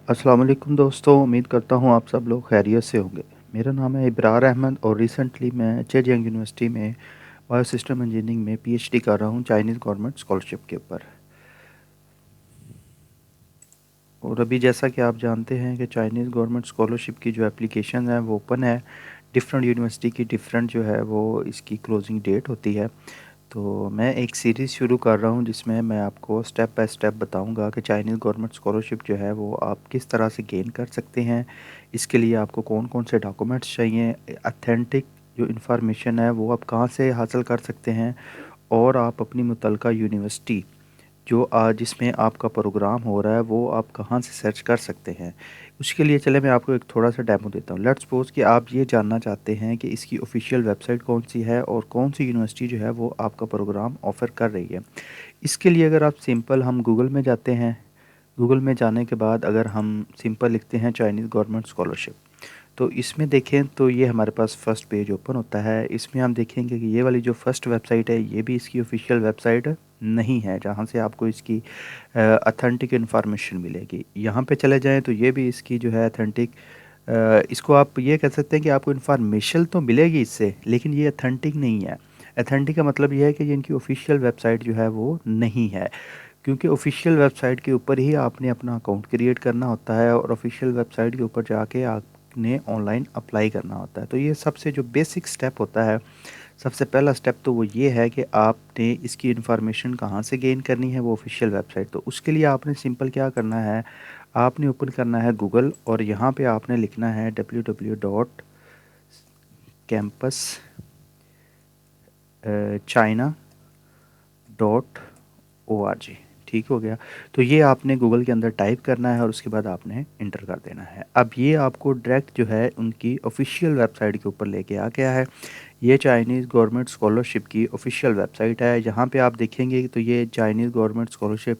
अस्सलाम वालेकुम दोस्तों, उम्मीद करता हूँ आप सब लोग खैरियत से होंगे। मेरा नाम है इब्रार अहमद और रिसेंटली मैं जेजियांग यूनिवर्सिटी में बायोसिस्टम इंजीनियरिंग में पीएचडी कर रहा हूँ चाइनीज़ गवर्नमेंट स्कॉलरशिप के ऊपर। और अभी जैसा कि आप जानते हैं कि चाइनीज़ गवर्नमेंट स्कॉलरशिप की जो एप्लीकेशन है वो ओपन है। डिफरेंट यूनिवर्सिटी की डिफरेंट जो है वो इसकी क्लोजिंग डेट होती है। तो मैं एक सीरीज़ शुरू कर रहा हूँ जिसमें मैं आपको स्टेप बाय स्टेप बताऊँगा कि चाइनीज़ गवर्नमेंट स्कॉलरशिप जो है वो आप किस तरह से गेन कर सकते हैं। इसके लिए आपको कौन-कौन से डॉक्यूमेंट्स चाहिए, ऑथेंटिक जो इन्फॉर्मेशन है वो आप कहाँ से हासिल कर सकते हैं और आप अपनी मुतल्लिका यूनिवर्सिटी जो जिसमें आपका प्रोग्राम हो रहा है वो आप कहाँ से सर्च कर सकते हैं। उसके लिए चले मैं आपको एक थोड़ा-सा डेमो देता हूँ। लेट्स सपोज़ कि आप ये जानना चाहते हैं कि इसकी ऑफ़िशियल वेबसाइट कौन-सी है और कौन-सी यूनिवर्सिटी जो है वो आपका प्रोग्राम ऑफ़र कर रही है। इसके लिए अगर आप सिंपल हम गूगल में जाते हैं, गूगल में जाने के बाद अगर हम सिंपल लिखते हैं चाइनीज़ गवर्नमेंट स्कॉलरशिप, तो इसमें देखें तो ये हमारे पास फर्स्ट पेज ओपन होता है। इसमें हम देखेंगे कि ये वाली जो फर्स्ट वेबसाइट है ये भी इसकी ऑफ़िशियल वेबसाइट नहीं है, जहाँ से आपको इसकी ऑथेंटिक इन्फॉर्मेशन मिलेगी। यहाँ पे चले जाएँ तो ये भी इसकी जो है ऑथेंटिक इसको आप ये कह सकते हैं कि आपको इन्फॉर्मेशन तो मिलेगी इससे, लेकिन ये ऑथेंटिक नहीं है। ऑथेंटिक का मतलब ये है कि ये इनकी ऑफ़िशियल वेबसाइट जो है वो नहीं है। क्योंकि ऑफ़िशियल वेबसाइट के ऊपर ही आपने अपना अकाउंट क्रिएट करना होता है और ऑफ़िशियल वेबसाइट के ऊपर जाके आपने ऑनलाइन अप्लाई करना होता है। तो ये सबसे जो बेसिक स्टेप होता है, सबसे पहला स्टेप तो वो ये है कि आपने इसकी इन्फॉर्मेशन कहाँ से गेन करनी है, वो ऑफ़िशियल वेबसाइट। तो उसके लिए आपने सिंपल क्या करना है, आपने ओपन करना है गूगल और यहाँ पे आपने लिखना है www.campus china.org। ठीक हो गया। तो ये आपने गूगल के अंदर टाइप करना है और उसके बाद आपने इंटर कर देना है। अब ये आपको डायरेक्ट जो है उनकी ऑफ़िशियल वेबसाइट के ऊपर लेके आ गया है। ये चाइनीज़ गवर्नमेंट स्कॉलरशिप की ऑफ़िशियल वेबसाइट है। यहाँ पे आप देखेंगे तो ये चाइनीज़ गवर्नमेंट स्कॉलरशिप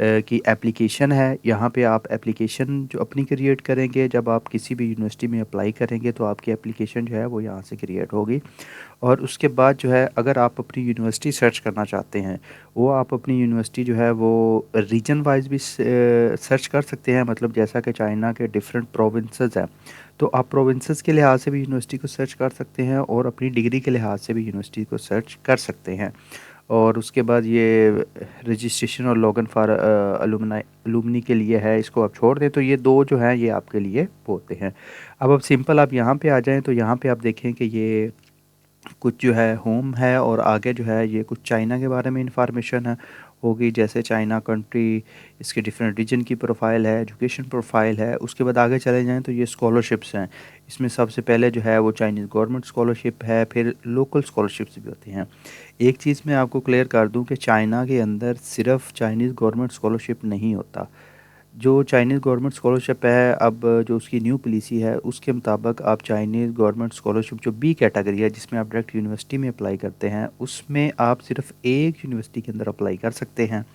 की एप्लीकेशन है। यहाँ पे आप एप्लीकेशन जो अपनी क्रिएट करेंगे, जब आप किसी भी यूनिवर्सिटी में अप्लाई करेंगे तो आपकी एप्लीकेशन जो है वो यहाँ से क्रिएट होगी। और उसके बाद जो है अगर आप अपनी यूनिवर्सिटी सर्च करना चाहते हैं, वो आप अपनी यूनिवर्सिटी जो है वो रीजन वाइज़ भी सर्च कर सकते हैं। मतलब जैसा कि चाइना के डिफरेंट प्रोविंसेस हैं, तो आप प्रोविंसेस के लिहाज से भी यूनिवर्सिटी को सर्च कर सकते हैं और अपनी डिग्री के लिहाज से भी यूनिवर्सिटी को सर्च कर सकते हैं। और उसके बाद ये रजिस्ट्रेशन और लॉगिन फॉर अलुमनी के लिए है, इसको आप छोड़ दें तो ये 2 जो हैं ये आपके लिए वो होते हैं। अब सिंपल आप यहाँ पे आ जाएँ तो यहाँ पे आप देखें कि ये कुछ जो है होम है और आगे जो है ये कुछ चाइना के बारे में इंफॉर्मेशन है होगी, जैसे चाइना कंट्री, इसके डिफरेंट रीजन की प्रोफाइल है, एजुकेशन प्रोफाइल है। उसके बाद आगे चले जाएं तो ये स्कॉलरशिप्स हैं। इसमें सबसे पहले जो है वो चाइनीज़ गवर्नमेंट स्कॉलरशिप है, फिर लोकल स्कॉलरशिप्स भी होती हैं। एक चीज़ मैं आपको क्लियर कर दूं कि चाइना के अंदर सिर्फ चाइनीज़ गवर्नमेंट स्कॉलरशिप नहीं होता। जो चाइनीज़ गवर्नमेंट स्कॉलरशिप है, अब जो उसकी न्यू पॉलिसी है उसके मुताबिक आप चाइनीज़ गवर्नमेंट स्कॉलरशिप जो बी कैटेगरी है जिसमें आप डायरेक्ट यूनिवर्सिटी में अप्लाई करते हैं, उसमें आप सिर्फ एक यूनिवर्सिटी के अंदर अप्लाई कर सकते हैं।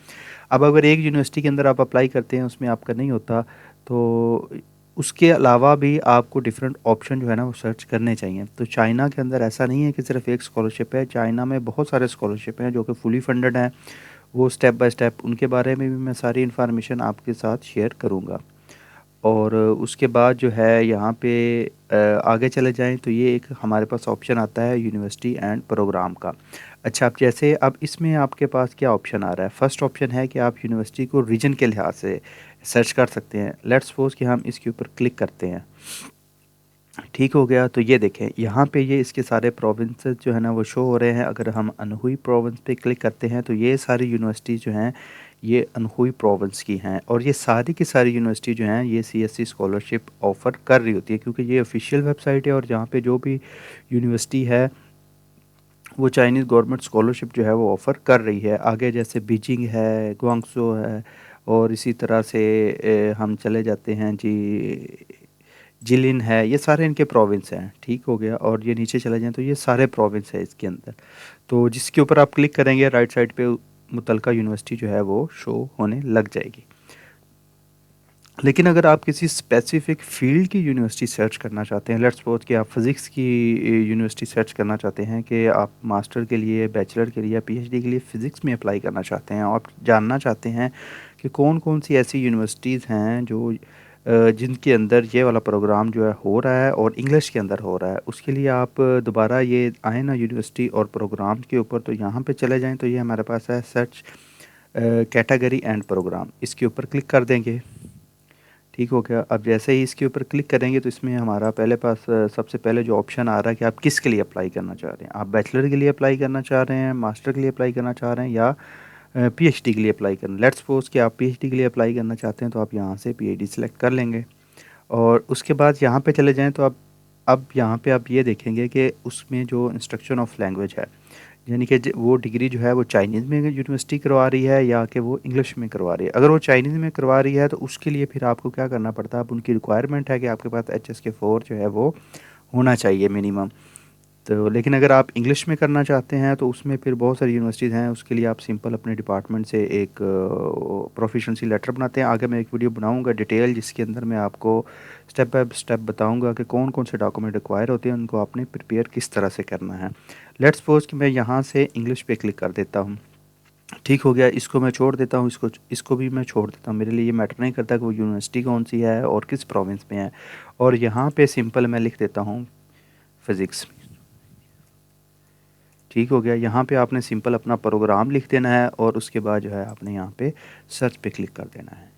अब अगर एक यूनिवर्सिटी के अंदर आप अप्लाई करते हैं उसमें आपका नहीं होता, तो उसके अलावा भी आपको डिफरेंट ऑप्शन जो है ना वो सर्च करने चाहिए। तो चाइना के अंदर ऐसा नहीं है कि सिर्फ एक स्कॉलरशिप है, चाइना में बहुत सारे स्कॉलरशिप हैं जो कि फुली फंडेड हैं। वो स्टेप बाय स्टेप उनके बारे में भी मैं सारी इन्फॉर्मेशन आपके साथ शेयर करूँगा। और उसके बाद जो है यहाँ पे आगे चले जाएँ तो ये एक हमारे पास ऑप्शन आता है यूनिवर्सिटी एंड प्रोग्राम का। अच्छा, अब जैसे अब इसमें आपके पास क्या ऑप्शन आ रहा है? फर्स्ट ऑप्शन है कि आप यूनिवर्सिटी को रीजन के लिहाज से सर्च कर सकते हैं। लेट्स सपोज़ कि हम इसके ऊपर क्लिक करते हैं। ठीक हो गया, तो ये देखें यहाँ पे ये इसके सारे प्रोविंसेस जो है ना वो शो हो रहे हैं। अगर हम अनहुई प्रोविंस पे क्लिक करते हैं तो ये सारी यूनिवर्सिटी जो हैं ये अनहुई प्रोविंस की हैं और ये सारी की सारी यूनिवर्सिटी जो हैं ये सीएससी स्कॉलरशिप ऑफ़र कर रही होती है, क्योंकि ये ऑफिशियल वेबसाइट है और जहाँ पे जो भी यूनिवर्सिटी है वो चाइनीज़ गवर्नमेंट स्कॉलरशिप जो है वो ऑफ़र कर रही है। आगे जैसे बीजिंग है, गुआंगझो है और इसी तरह से हम चले जाते हैं जी, जिलिन है, ये सारे इनके प्रोविंस हैं। ठीक हो गया, और ये नीचे चले जाएँ तो ये सारे प्रोविंस है इसके अंदर। तो जिसके ऊपर आप क्लिक करेंगे राइट साइड पे मुतलका यूनिवर्सिटी जो है वो शो होने लग जाएगी। लेकिन अगर आप किसी स्पेसिफिक फ़ील्ड की यूनिवर्सिटी सर्च करना चाहते हैं, लेट्स सपोज़ कि आप फ़िज़िक्स की यूनिवर्सिटी सर्च करना चाहते हैं कि आप मास्टर के लिए, बैचलर के लिए या पीएचडी के लिए फ़िज़िक्स में अप्लाई करना चाहते हैं और आप जानना चाहते हैं कि कौन-कौन सी ऐसी यूनिवर्सिटीज़ हैं जो जिनके अंदर ये वाला प्रोग्राम जो है हो रहा है और इंग्लिश के अंदर हो रहा है, उसके लिए आप दोबारा ये आए ना यूनिवर्सिटी और प्रोग्राम के ऊपर, तो यहाँ पे चले जाएँ तो ये हमारे पास है सर्च कैटेगरी एंड प्रोग्राम, इसके ऊपर क्लिक कर देंगे। ठीक हो गया। अब जैसे ही इसके ऊपर क्लिक करेंगे तो इसमें हमारा पहले पास सबसे पहले जो ऑप्शन आ रहा है कि आप किसके लिए अप्लाई करना चाह रहे हैं। आप बैचलर के लिए अप्लाई करना चाह रहे हैं, मास्टर के लिए अप्लाई करना चाह रहे हैं, या पीएचडी के लिए अप्लाई करना। लेट्स सपोज कि आप पीएचडी के लिए अप्लाई करना चाहते हैं तो आप यहाँ से पीएचडी सेलेक्ट कर लेंगे और उसके बाद यहाँ पे चले जाएँ तो अब यहाँ पे आप ये देखेंगे कि उसमें जो इंस्ट्रक्शन ऑफ लैंग्वेज है, यानी कि वो डिग्री जो है वो चाइनीज़ में यूनिवर्सिटी करवा रही है या कि वो इंग्लिश में करवा रही है। अगर वो चाइनीज़ में करवा रही है तो उसके लिए फिर आपको क्या करना पड़ता है, अब उनकी रिक्वायरमेंट है कि आपके पास HSK 4 जो है वो होना चाहिए मिनिमम। तो लेकिन अगर आप इंग्लिश में करना चाहते हैं तो उसमें फिर बहुत सारी यूनिवर्सिटीज़ हैं, उसके लिए आप सिंपल अपने डिपार्टमेंट से एक प्रोफिशेंसी लेटर बनाते हैं। आगे मैं एक वीडियो बनाऊंगा डिटेल जिसके अंदर मैं आपको स्टेप बाय स्टेप बताऊंगा कि कौन कौन से डॉक्यूमेंट रिक्वायर होते हैं, उनको आपने प्रिपेयर किस तरह से करना है। लेट्स सपोज कि मैं यहाँ से इंग्लिश पे क्लिक कर देता हूँ। ठीक हो गया, इसको मैं छोड़ देता हूँ, इसको भी मैं छोड़ देता हूँ, मेरे लिए ये मैटर नहीं करता कि वो यूनिवर्सिटी कौन सी है और किस प्रोविंस में है। और यहाँ पे सिंपल मैं लिख देता हूँ फ़िज़िक्स। ठीक हो गया। यहाँ पे आपने सिंपल अपना प्रोग्राम लिख देना है और उसके बाद जो है आपने यहाँ पे सर्च पे क्लिक कर देना है।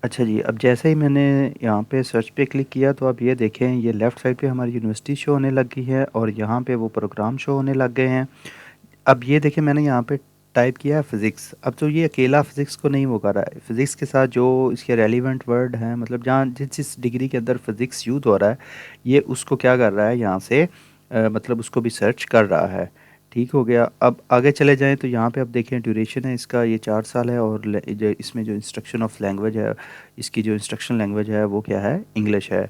अच्छा जी, अब जैसे ही मैंने यहाँ पे सर्च पे क्लिक किया तो आप ये देखें, ये लेफ़्ट साइड पे हमारी यूनिवर्सिटी शो होने लग गई है और यहाँ पे वो प्रोग्राम शो होने लग गए हैं। अब ये देखें, मैंने यहाँ पे टाइप किया है फ़िज़िक्स। अब तो ये अकेला फ़िज़िक्स को नहीं वो कर रहा है, फ़िज़िक्स के साथ जो इसके रेलिवेंट वर्ड हैं, मतलब जहाँ जिस जिस डिग्री के अंदर फ़िज़िक्स यूज़ हो रहा है, ये उसको क्या कर रहा है यहाँ से मतलब उसको भी सर्च कर रहा है। ठीक हो गया। अब आगे चले जाएँ तो यहाँ पे आप देखें ड्यूरेशन है इसका, ये 4 साल है और जो इसमें जो इंस्ट्रक्शन ऑफ लैंग्वेज है, इसकी जो इंस्ट्रक्शन लैंग्वेज है वो क्या है, इंग्लिश है।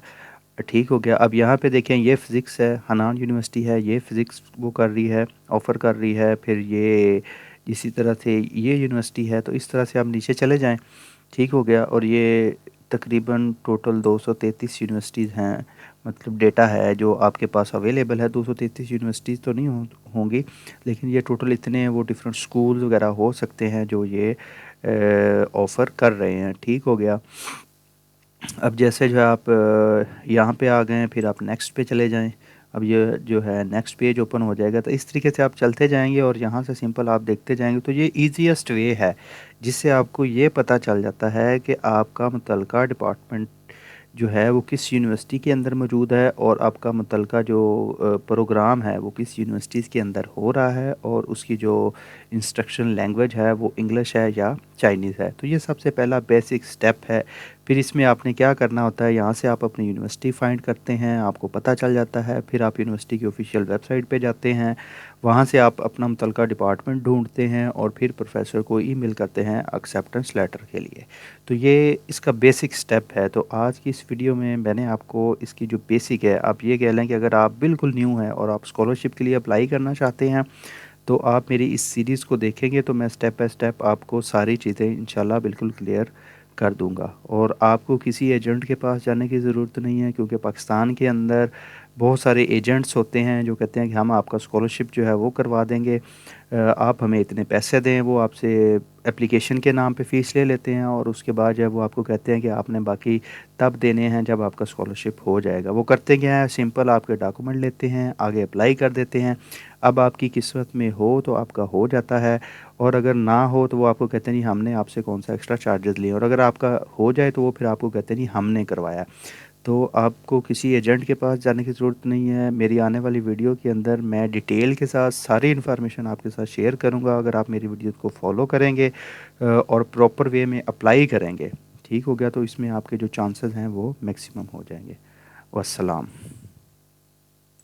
ठीक हो गया। अब यहाँ पे देखें, ये फ़िज़िक्स है, हनान यूनिवर्सिटी है, ये फ़िज़िक्स वो कर रही है, ऑफ़र कर रही है। फिर ये इसी तरह से ये यूनिवर्सिटी है, तो इस तरह से आप नीचे चले जाएँ। ठीक हो गया। और ये तकरीबन टोटल 233 यूनिवर्सिटीज़ हैं, मतलब डेटा है जो आपके पास अवेलेबल है। 233 यूनिवर्सिटीज़ तो नहीं होंगी, लेकिन ये टोटल इतने हैं, वो डिफरेंट स्कूल वगैरह हो सकते हैं जो ये ऑफ़र कर रहे हैं। ठीक हो गया। अब जैसे जो है आप यहाँ पे आ गए हैं, फिर आप नेक्स्ट पे चले जाएँ। अब ये जो है नेक्स्ट पेज ओपन हो जाएगा, तो इस तरीके से आप चलते जाएंगे और यहाँ से सिंपल आप देखते जाएंगे। तो ये ईजीएस्ट वे है जिससे आपको ये पता चल जाता है कि आपका मुतलका डिपार्टमेंट जो है वो किस यूनिवर्सिटी के अंदर मौजूद है और आपका मुतलका जो प्रोग्राम है वो किस यूनिवर्सिटीज़ के अंदर हो रहा है और उसकी जो इंस्ट्रक्शन लैंग्वेज है वो इंग्लिश है या चाइनीज़ है। तो ये सबसे पहला बेसिक स्टेप है। फिर इसमें आपने क्या करना होता है, यहाँ से आप अपनी यूनिवर्सिटी फाइंड करते हैं, आपको पता चल जाता है। फिर आप यूनिवर्सिटी की ऑफिशियल वेबसाइट पे जाते हैं, वहाँ से आप अपना मुतलका डिपार्टमेंट ढूंढते हैं और फिर प्रोफेसर को ईमेल करते हैं एक्सेप्टेंस लेटर के लिए। तो ये इसका बेसिक स्टेप है। तो आज की इस वीडियो में मैंने आपको इसकी जो बेसिक है, आप ये कह लें कि अगर आप बिल्कुल न्यू हैं और आप स्कॉलरशिप के लिए अप्लाई करना चाहते हैं तो आप मेरी इस सीरीज़ को देखेंगे तो मैं स्टेप बाय स्टेप आपको सारी चीज़ें इंशाल्लाह बिल्कुल क्लियर कर दूंगा। और आपको किसी एजेंट के पास जाने की ज़रूरत नहीं है, क्योंकि पाकिस्तान के अंदर बहुत सारे एजेंट्स होते हैं जो कहते हैं कि हम आपका स्कॉलरशिप जो है वो करवा देंगे, आप हमें इतने पैसे दें। वो आपसे एप्लीकेशन के नाम पे फ़ीस ले लेते हैं और उसके बाद जब वो आपको कहते हैं कि आपने बाकी तब देने हैं जब आपका स्कॉलरशिप हो जाएगा। वो करते क्या है, सिंपल आपके डॉक्यूमेंट लेते हैं, आगे अप्लाई कर देते हैं। अब आपकी किस्मत में हो तो आपका हो जाता है, और अगर ना हो तो वो आपको कहते हैं नहीं हमने आपसे कौन सा एक्स्ट्रा चार्जेस लिए, और अगर आपका हो जाए तो वो फिर आपको कहते हैं नहीं हमने करवाया। तो आपको किसी एजेंट के पास जाने की ज़रूरत नहीं है। मेरी आने वाली वीडियो के अंदर मैं डिटेल के साथ सारी इन्फॉर्मेशन आपके साथ शेयर करूंगा। अगर आप मेरी वीडियो को फॉलो करेंगे और प्रॉपर वे में अप्लाई करेंगे, ठीक हो गया, तो इसमें आपके जो चांसेस हैं वो मैक्सिमम हो जाएंगे। वस्सलाम।